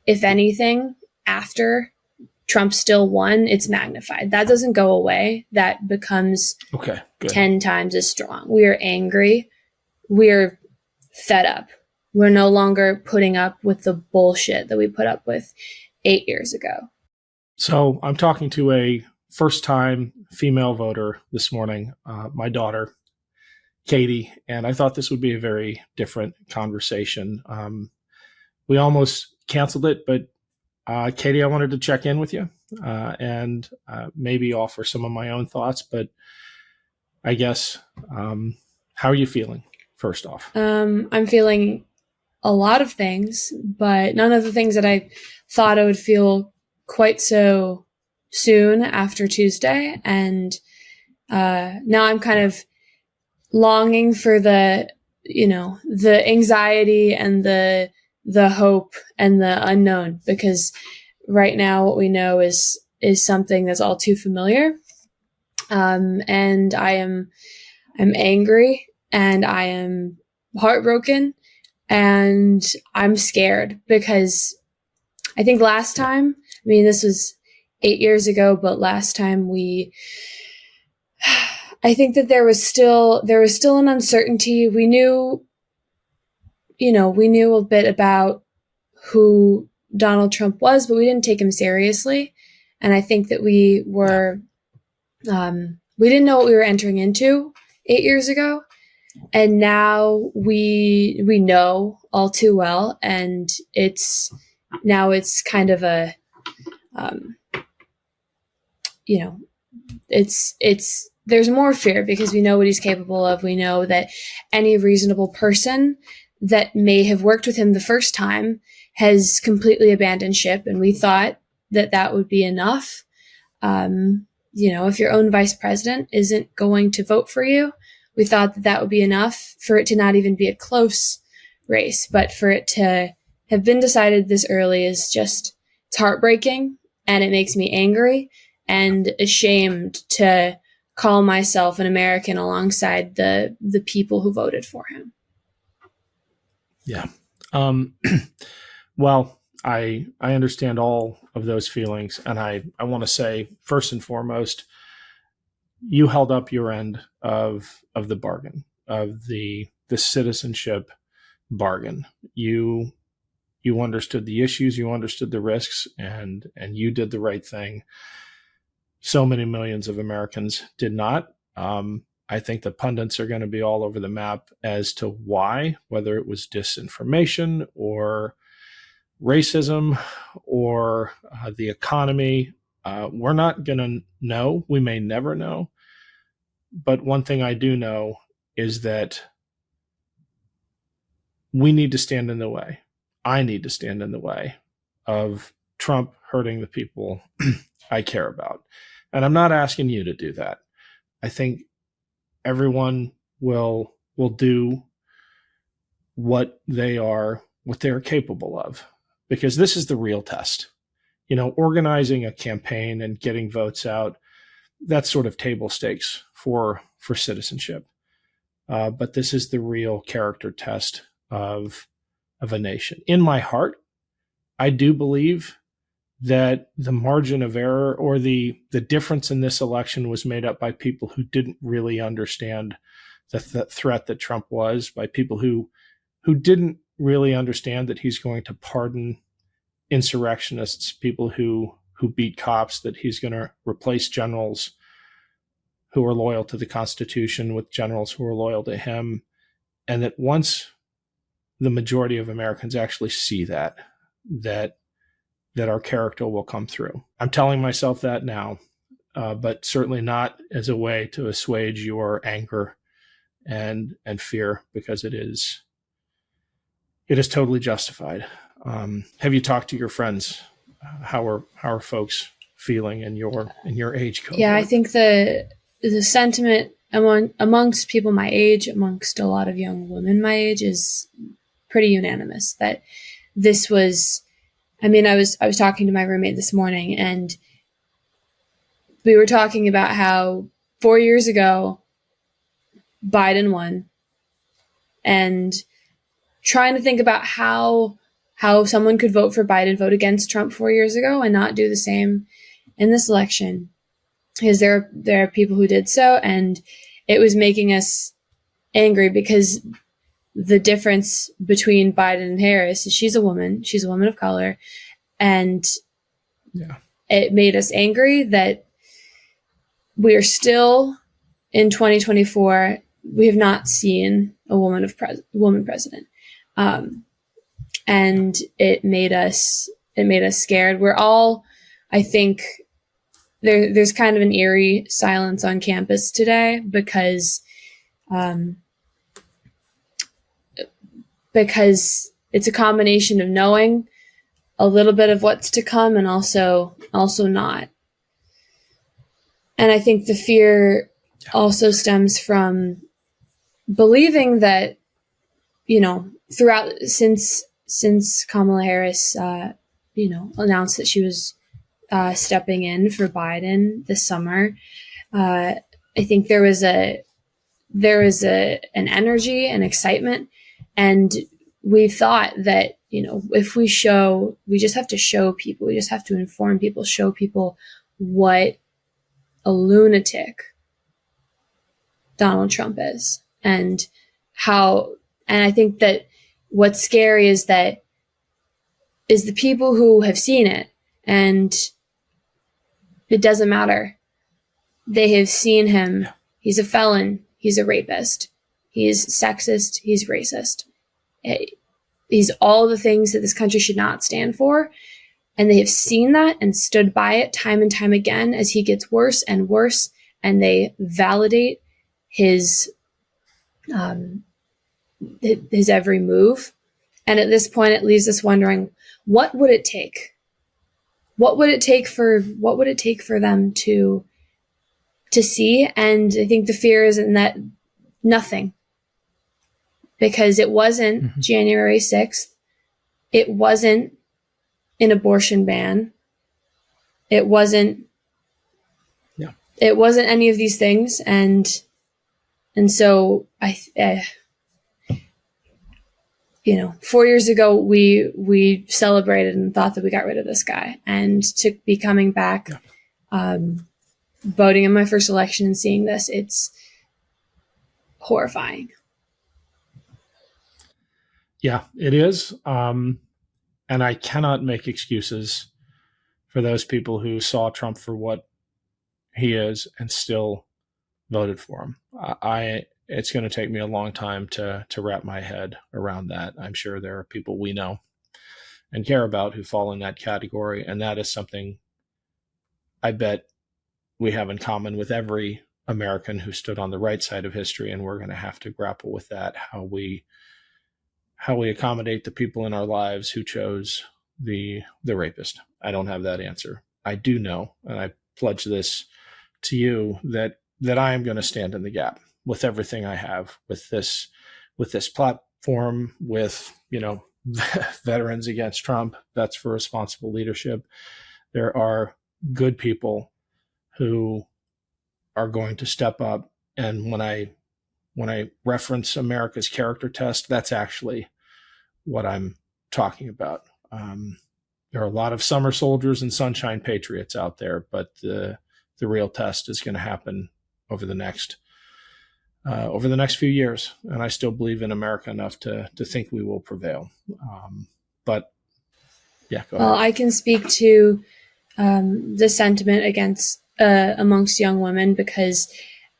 if anything, after Trump still won, it's magnified. That doesn't go away. That becomes 10 times as strong. We are angry. We're fed up. We're no longer putting up with the bullshit that we put up with 8 years ago. So I'm talking to a first-time female voter this morning, my daughter, Katie, and I thought this would be a very different conversation. We almost canceled it, but Katie, I wanted to check in with you and maybe offer some of my own thoughts, but I guess, how are you feeling, first off? I'm feeling a lot of things, but none of the things that I thought I would feel quite so soon after Tuesday. And now I'm kind of longing for the anxiety and the hope and the unknown, because right now what we know is something that's all too familiar. And I'm angry and I am heartbroken and I'm scared, because I think last time, this was 8 years ago, but last time I think that there was still an uncertainty. We knew a bit about who Donald Trump was, but we didn't take him seriously. And I think that we didn't know what we were entering into 8 years ago. And now we know all too well. And it's kind of a, there's more fear because we know what he's capable of. We know that any reasonable person that may have worked with him the first time has completely abandoned ship. And we thought that would be enough. If your own vice president isn't going to vote for you, we thought that would be enough for it to not even be a close race. But for it to have been decided this early is it's heartbreaking, and it makes me angry and ashamed to call myself an American alongside the people who voted for him. Yeah. Well, I understand all of those feelings. And I want to say, first and foremost, you held up your end of the bargain, of the citizenship bargain. You understood the issues, you understood the risks, and you did the right thing. So many millions of Americans did not. I think the pundits are going to be all over the map as to why, whether it was disinformation or racism or the economy. We're not going to know. We may never know. But one thing I do know is that we need to stand in the way. I need to stand in the way of Trump hurting the people I care about. And I'm not asking you to do that. I think everyone will do what they're capable of, because this is the real test. Organizing a campaign and getting votes out, that's sort of table stakes for citizenship. But this is the real character test of a nation. In my heart, I do believe that the margin of error or the difference in this election was made up by people who didn't really understand the threat that Trump was, by people who didn't really understand that he's going to pardon insurrectionists, people who beat cops, that he's going to replace generals who are loyal to the Constitution with generals who are loyal to him. And that once the majority of Americans actually see that our character will come through. I'm telling myself that now, but certainly not as a way to assuage your anger and fear, because it is totally justified. Have you talked to your friends? How are folks feeling in your age cohort? Yeah, I think the sentiment amongst people my age, amongst a lot of young women my age, is pretty unanimous that this was. I was talking to my roommate this morning, and we were talking about how 4 years ago Biden won, and trying to think about how how someone could vote for Biden, vote against Trump 4 years ago, and not do the same in this election. Because there are people who did so, and it was making us angry because the difference between Biden and Harris is she's a woman of color, and it made us angry that we are still in 2024. We have not seen a woman president, and it made us scared. We're all, I think, there's kind of an eerie silence on campus today because it's a combination of knowing a little bit of what's to come and also not. And I think the fear also stems from believing that, throughout since Kamala Harris, announced that she was stepping in for Biden this summer, I think there was an energy and excitement, and we thought that if we just have to show people, we just have to inform people, show people what a lunatic Donald Trump is, and I think that what's scary is the people who have seen it, and it doesn't matter. They have seen him. He's a felon. He's a rapist. He's sexist. He's racist. He's all the things that this country should not stand for. And they have seen that and stood by it time and time again as he gets worse and worse. And they validate his every move. And at this point, it leaves us wondering, what would it take? What would it take for them to see? And I think the fear is in that nothing, because it wasn't January 6th. It wasn't an abortion ban. It wasn't any of these things. And so 4 years ago, we celebrated and thought that we got rid of this guy, and to be coming back, voting in my first election and seeing this, it's horrifying. Yeah, it is. And I cannot make excuses for those people who saw Trump for what he is and still voted for him. It's going to take me a long time to wrap my head around that. I'm sure there are people we know and care about who fall in that category. And that is something I bet we have in common with every American who stood on the right side of history. And we're going to have to grapple with that, how we accommodate the people in our lives who chose the rapist. I don't have that answer. I do know, and I pledge this to you, that I am going to stand in the gap with everything I have, with this platform, with Veterans Against Trump, Vets for Responsible Leadership. There are good people who are going to step up, and when I reference America's character test, that's actually what I'm talking about. There are a lot of summer soldiers and sunshine patriots out there, but the real test is going to happen over the next few years. And I still believe in America enough to think we will prevail. But yeah, go ahead. Well, I can speak to the sentiment amongst young women, because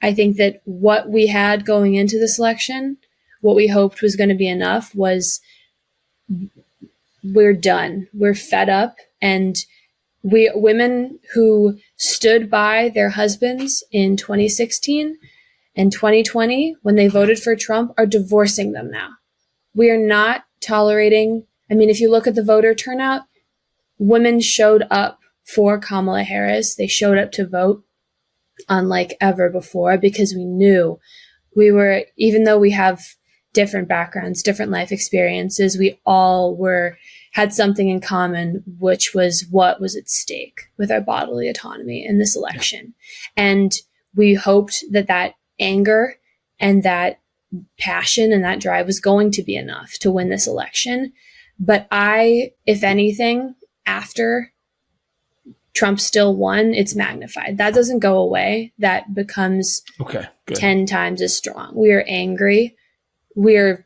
I think that what we had going into this election, what we hoped was going to be enough, was we're done. We're fed up. And women who stood by their husbands in 2016 and 2020, when they voted for Trump, are divorcing them now. We are not tolerating. I mean, if you look at the voter turnout, women showed up for Kamala Harris. They showed up to vote unlike ever before, because we knew even though we have different backgrounds, different life experiences, we all had something in common, which was what was at stake with our bodily autonomy in this election. And we hoped that anger and that passion and that drive was going to be enough to win this election. But if anything, after Trump still won, it's magnified. That doesn't go away. That becomes 10 times as strong. We are angry. We're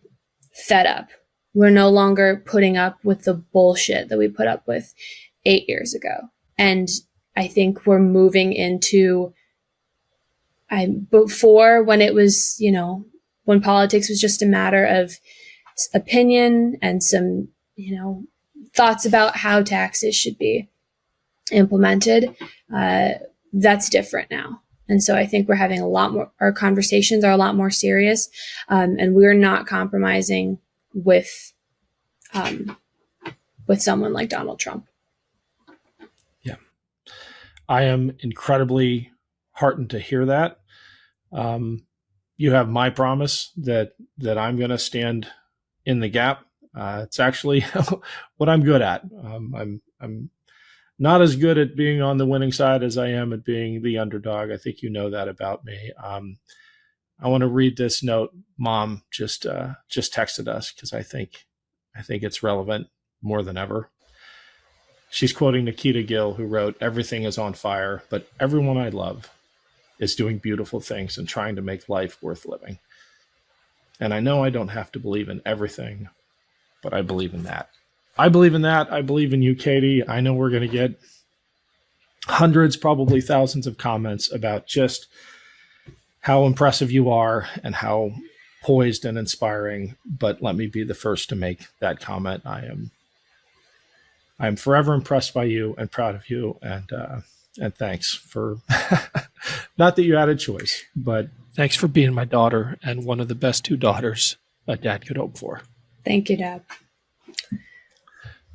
fed up. We're no longer putting up with the bullshit that we put up with 8 years ago. And I think we're moving into, before, when it was, when politics was just a matter of opinion and some, thoughts about how taxes should be implemented, that's different now. And so I think we're having a lot more, our conversations are a lot more serious, and we're not compromising with someone like Donald Trump. Yeah. I am incredibly heartened to hear that. You have my promise that I'm going to stand in the gap. It's actually what I'm good at. I'm not as good at being on the winning side as I am at being the underdog. I think you know that about me. I want to read this note Mom just texted us, because I think it's relevant more than ever. She's quoting Nikita Gill, who wrote, "Everything is on fire, but everyone I love is doing beautiful things and trying to make life worth living. And I know I don't have to believe in everything, but I believe in that." I believe in that. I believe in you, Katie. I know we're going to get hundreds, probably thousands of comments about just how impressive you are and how poised and inspiring. But let me be the first to make that comment. I am forever impressed by you and proud of you. And thanks for, not that you had a choice, but thanks for being my daughter and one of the best two daughters a dad could hope for. Thank you, Dad.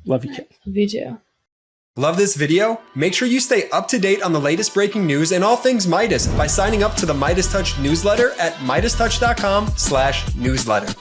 Love you, kid. Love you too. Love this video? Make sure you stay up to date on the latest breaking news and all things Meidas by signing up to the MeidasTouch newsletter at MeidasTouch.com/newsletter.